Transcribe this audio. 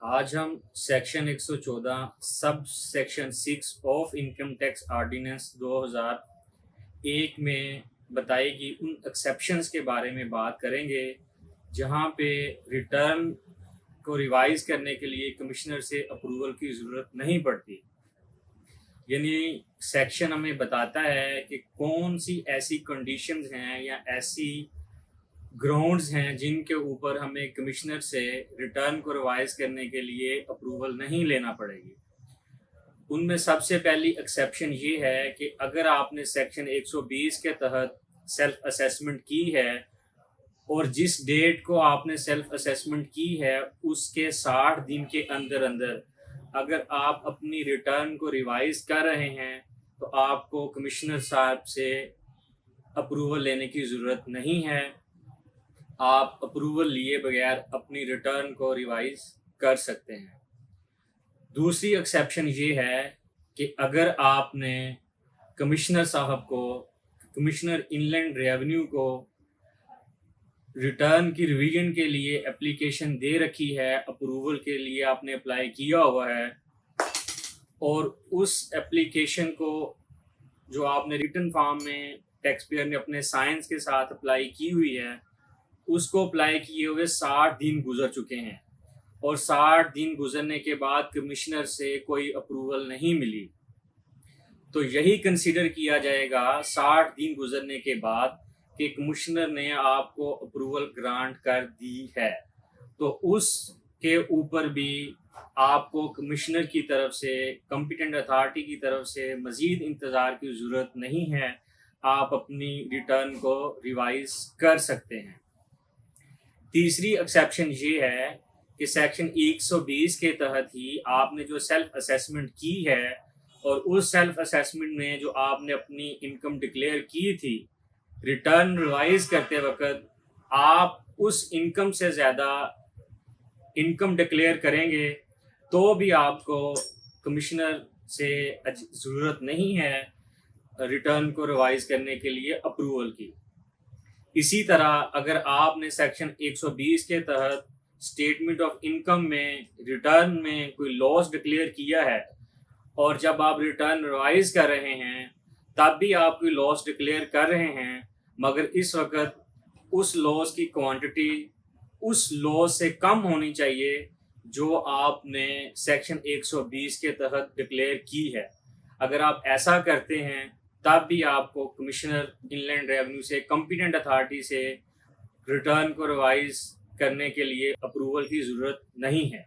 आज हम section 114 sub section 6 of income tax ordinance 2001 में बताई गई उन एक्सेप्शंस के बारे में बात करेंगे जहां पे रिटर्न को रिवाइज करने के लिए कमिश्नर से अप्रूवल की ज़रूरत नहीं पड़ती। यानी सेक्शन हमें बताता है कि कौन सी ऐसी कंडीशंस हैं या ऐसी ग्राउंड्स हैं जिनके ऊपर हमें कमिश्नर से रिटर्न को रिवाइज करने के लिए अप्रूवल नहीं लेना पड़ेगी। उनमें सबसे पहली एक्सेप्शन ये है कि अगर आपने सेक्शन 120 के तहत सेल्फ असेसमेंट की है और जिस डेट को आपने सेल्फ असेसमेंट की है उसके 60 दिन के अंदर अंदर अगर आप अपनी रिटर्न को रिवाइज कर रहे हैं तो आपको कमिश्नर साहब से अप्रूवल लेने की ज़रूरत नहीं है। आप अप्रूवल लिए बगैर अपनी रिटर्न को रिवाइज कर सकते हैं। दूसरी एक्सेप्शन ये है कि अगर आपने कमिश्नर साहब को, कमिश्नर इनलैंड रेवेन्यू को रिटर्न की रिवीजन के लिए एप्लीकेशन दे रखी है, अप्रूवल के लिए आपने अप्लाई किया हुआ है और उस एप्लीकेशन को जो आपने रिटर्न फॉर्म में टैक्स पेयर ने अपने साइंस के साथ अप्लाई की हुई है उसको अप्लाई किए हुए 60 दिन गुजर चुके हैं और 60 दिन गुजरने के बाद कमिश्नर से कोई अप्रूवल नहीं मिली, तो यही कंसीडर किया जाएगा 60 दिन गुजरने के बाद कि कमिश्नर ने आपको अप्रूवल ग्रांट कर दी है। तो उसके ऊपर भी आपको कमिश्नर की तरफ से, कॉम्पिटेंट अथॉरिटी की तरफ से मज़ीद इंतज़ार की ज़रूरत नहीं है, आप अपनी रिटर्न को रिवाइज कर सकते हैं। तीसरी एक्सेप्शन ये है कि सेक्शन 120 के तहत ही आपने जो सेल्फ असेसमेंट की है और उस सेल्फ असेसमेंट में जो आपने अपनी इनकम डिक्लेयर की थी, रिटर्न रिवाइज करते वक्त आप उस इनकम से ज़्यादा इनकम डिक्लेयर करेंगे तो भी आपको कमिश्नर से ज़रूरत नहीं है रिटर्न को रिवाइज करने के लिए अप्रूवल की। इसी तरह अगर आपने सेक्शन 120 के तहत स्टेटमेंट ऑफ इनकम में रिटर्न में कोई लॉस डिक्लेयर किया है और जब आप रिटर्न रिवाइज कर रहे हैं तब भी आप कोई लॉस डिक्लेयर कर रहे हैं, मगर इस वक्त उस लॉस की क्वांटिटी उस लॉस से कम होनी चाहिए जो आपने सेक्शन 120 के तहत डिक्लेयर की है। अगर आप ऐसा करते हैं तब भी आपको कमिश्नर इनलैंड रेवेन्यू से, कॉम्पिटेंट अथॉरिटी से रिटर्न को रिवाइज करने के लिए अप्रूवल की ज़रूरत नहीं है।